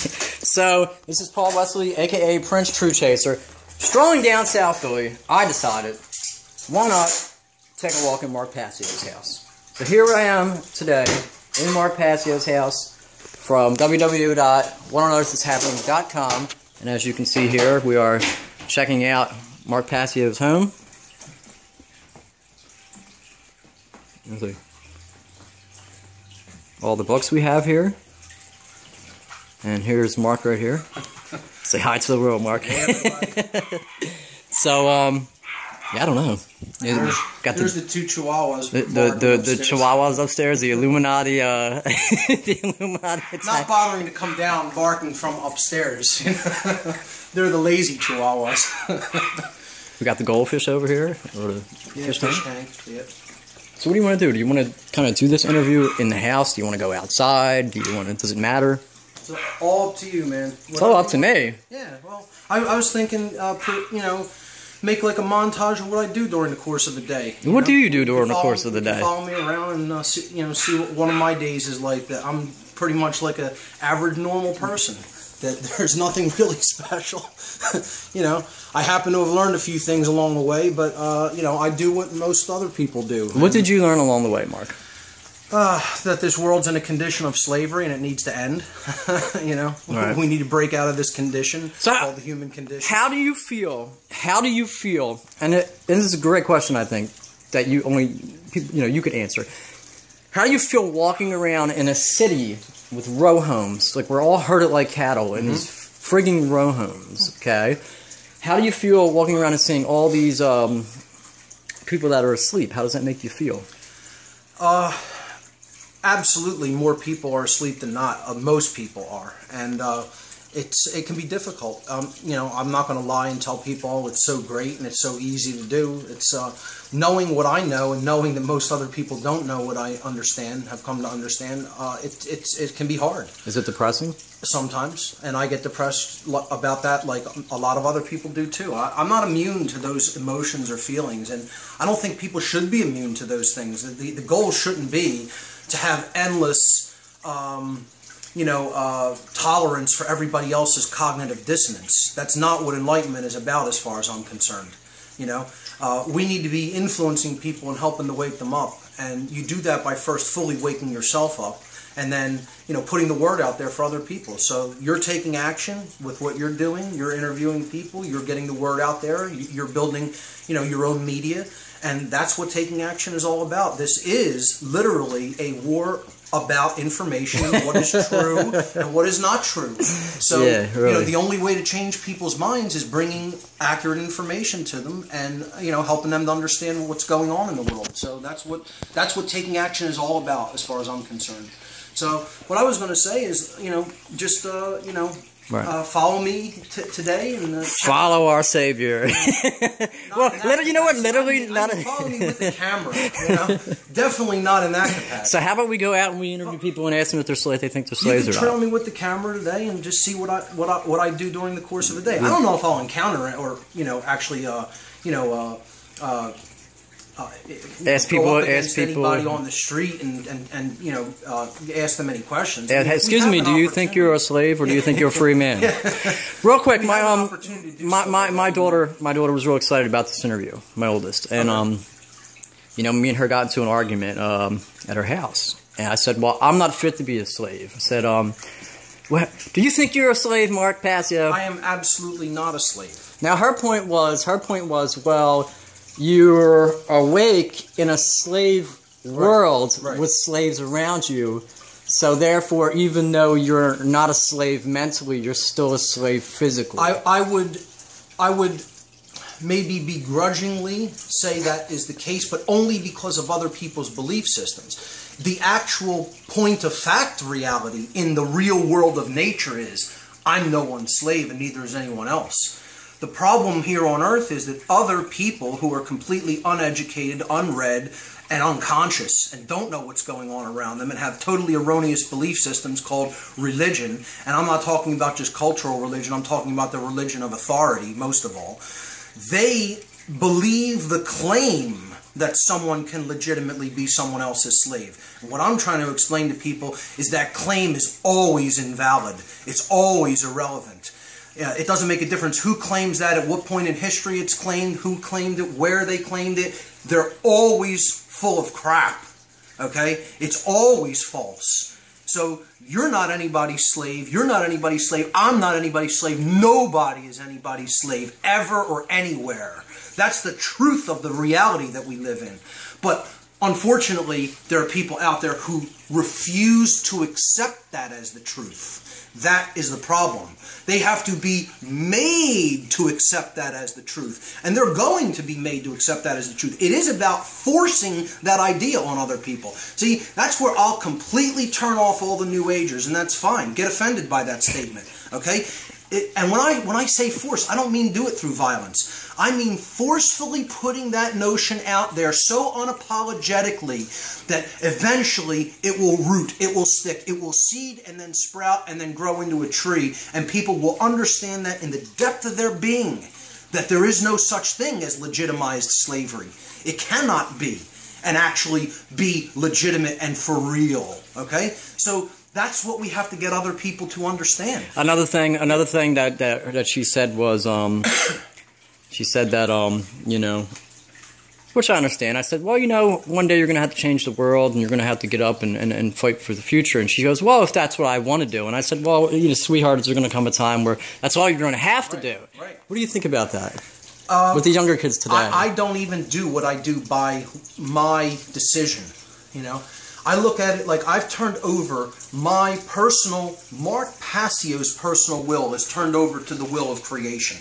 So, this is Paul Wesley, a.k.a. Prince True Chaser. Strolling down South Philly, I decided, why not take a walk in Mark Passio's house? So here I am today, in Mark Passio's house, from www.whatonearthishappening.com. And as you can see here, we are checking out Mark Passio's home. Let's see. All the books we have here. And here's Mark right here. Say hi to the world, Mark. Hey, So, yeah, I don't know. There's the two chihuahuas. The chihuahuas upstairs, the Illuminati, the Illuminati attack. Not bothering to come down, barking from upstairs. They're the lazy chihuahuas. We got the goldfish over here. Or the fish tank. Yeah. So what do you want to do? Do you want to kind of do this interview in the house? Do you want to go outside? Do you want to? Does it matter? It's all up to you, man. It's all up to me. Yeah, well, I was thinking, make like a montage of what I do during the course of the day. What do you do during the course of the day? Follow me around and see what one of my days is like. That I'm pretty much like a average normal person. That there's nothing really special. I happen to have learned a few things along the way, but I do what most other people do. What did you learn along the way, Mark? That this world's in a condition of slavery and it needs to end. Right. We need to break out of this condition called the human condition. How do you feel? And this is a great question, I think, that you could answer. How do you feel walking around in a city with row homes? Like, we're all herded like cattle in these frigging row homes, okay? How do you feel walking around and seeing all these people that are asleep? How does that make you feel? Absolutely, more people are asleep than not. Most people are, and it can be difficult. I'm not going to lie and tell people it's so great and it's so easy to do. It's knowing what I know and knowing that most other people don't know what I understand, have come to understand. It can be hard. Is it depressing? Sometimes, and I get depressed about that, like a lot of other people do too. I'm not immune to those emotions or feelings, and I don't think people should be immune to those things. The goal shouldn't be to have endless, tolerance for everybody else's cognitive dissonance. That's not what enlightenment is about, as far as I'm concerned. We need to be influencing people and helping to wake them up, and you do that by first fully waking yourself up, and then putting the word out there for other people. So you're taking action with what you're doing. You're interviewing people. You're getting the word out there. You're building your own media. And that's what taking action is all about. This is literally a war about information, what is true and what is not true. So, yeah, really. The only way to change people's minds is bringing accurate information to them and, helping them to understand what's going on in the world. So that's what taking action is all about, as far as I'm concerned. So what I was going to say is, right. Follow me today and follow our Savior. Well, literally not. Follow me with the camera. Definitely not in that capacity. So how about we go out and we interview people and ask them if they're slaves? They think they're slaves or not. You can trail me with the camera today and just see what I do during the course of the day. I don't know if I'll encounter it or ask anybody on the street and ask them any questions. Excuse me, do you think you're a slave or do you think you're a free man? Real quick, my daughter was real excited about this interview, my oldest, and me and her got into an argument at her house, and I said, well, I'm not fit to be a slave. I said, well, do you think you're a slave, Mark Passio? I am absolutely not a slave. Now her point was, well, you're awake in a slave world with slaves around you, so therefore, even though you're not a slave mentally, you're still a slave physically. I would maybe begrudgingly say that is the case, but only because of other people's belief systems. The actual point of fact reality in the real world of nature is, I'm no one's slave and neither is anyone else. The problem here on Earth is that other people who are completely uneducated, unread, and unconscious and don't know what's going on around them and have totally erroneous belief systems called religion, and I'm not talking about just cultural religion, I'm talking about the religion of authority, most of all, they believe the claim that someone can legitimately be someone else's slave. And what I'm trying to explain to people is that claim is always invalid. It's always irrelevant. It doesn't make a difference who claims that, at what point in history it's claimed, who claimed it, where they claimed it. They're always full of crap. Okay? It's always false. So you're not anybody's slave. You're not anybody's slave. I'm not anybody's slave. Nobody is anybody's slave, ever or anywhere. That's the truth of the reality that we live in. But unfortunately, there are people out there who refuse to accept that as the truth. That is the problem. They have to be made to accept that as the truth. And they're going to be made to accept that as the truth. It is about forcing that idea on other people. See, that's where I'll completely turn off all the New Agers, and that's fine. Get offended by that statement, okay? And when I say force, I don't mean do it through violence. I mean forcefully putting that notion out there so unapologetically that eventually it will root, it will stick, it will seed and then sprout and then grow into a tree. And people will understand that in the depth of their being, that there is no such thing as legitimized slavery. It cannot be and actually be legitimate and for real, okay? So that's what we have to get other people to understand. Another thing that she said was, she said that, you know, which I understand. I said, well, you know, one day you're going to have to change the world and you're going to have to get up and fight for the future. And she goes, well, if that's what I want to do. And I said, well, you know, sweetheart, there's going to come a time where that's all you're going to have to do. Right. What do you think about that? With the younger kids today? I don't even do what I do by my decision, you know. I look at it like I've turned over my personal, Mark Passio's personal will is turned over to the will of creation.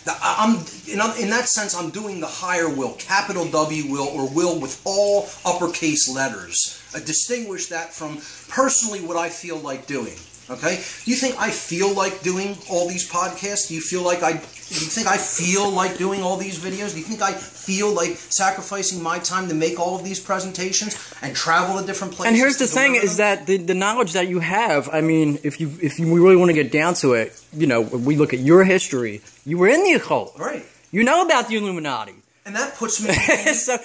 In that sense, I'm doing the higher will, capital W will, or will with all uppercase letters. I distinguish that from personally what I feel like doing. Okay? Do you think I feel like doing all these podcasts? Do you think I feel like doing all these videos? Do you think I feel like sacrificing my time to make all of these presentations and travel to different places? And here's the thing is that the knowledge that you have, I mean, if you really want to get down to it, you know, we look at your history, you were in the occult. Right. You know about the Illuminati. And that puts me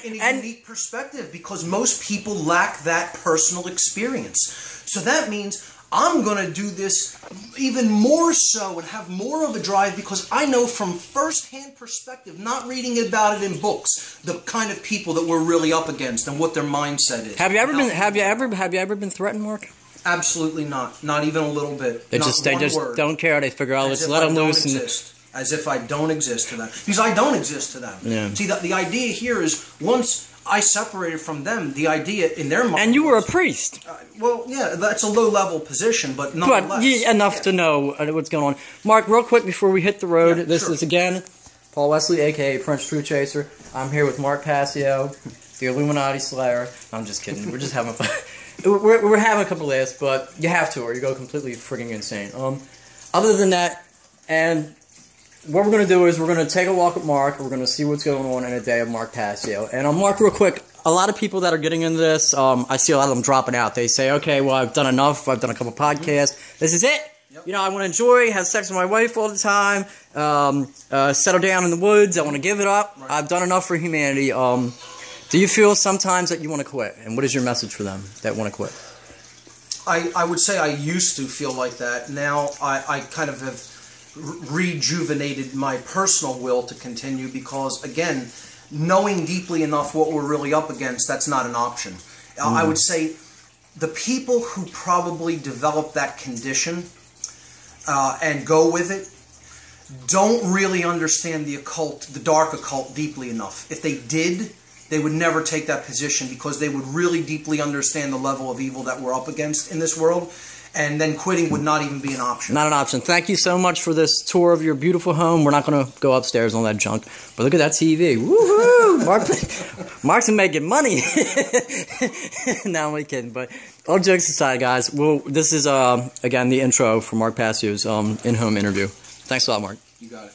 in a unique perspective because most people lack that personal experience. So that means I'm going to do this even more so and have more of a drive because I know from first-hand perspective, not reading about it in books, the kind of people that we're really up against and what their mindset is. Have you ever been threatened, Mark? Absolutely not. Not even a little bit. They just don't care. They figure, oh, let's let them loose. As if I don't exist to them. Because I don't exist to them. Yeah. See, the idea here is once I separated from them, the idea in their mind. And you were a priest. Well, yeah, that's a low-level position, but nonetheless. But enough to know what's going on. Mark, real quick before we hit the road, this is again Paul Wesley, a.k.a. Prince True Chaser. I'm here with Mark Passio, the Illuminati Slayer. I'm just kidding. We're just having fun. We're having a couple laughs, but you have to or you go completely frigging insane. Other than that, and what we're going to do is we're going to take a walk with Mark. We're going to see what's going on in a day of Mark Passio. And Mark, real quick, a lot of people that are getting into this, I see a lot of them dropping out. They say, okay, well, I've done enough. I've done a couple podcasts. This is it. Yep. You know, I want to enjoy, have sex with my wife all the time, settle down in the woods. I want to give it up. Right. I've done enough for humanity. Do you feel sometimes that you want to quit? And what is your message for them that want to quit? I would say I used to feel like that. Now I kind of have rejuvenated my personal will to continue because, again, knowing deeply enough what we're really up against, that's not an option. I would say the people who probably develop that condition and go with it don't really understand the occult, the dark occult, deeply enough. If they did, they would never take that position because they would really deeply understand the level of evil that we're up against in this world. And then quitting would not even be an option. Not an option. Thank you so much for this tour of your beautiful home. We're not going to go upstairs on that junk. But look at that TV. Woohoo! Mark's making money. No, I'm only kidding. But all jokes aside, guys, this is, again, the intro for Mark Passio's in-home interview. Thanks a lot, Mark. You got it.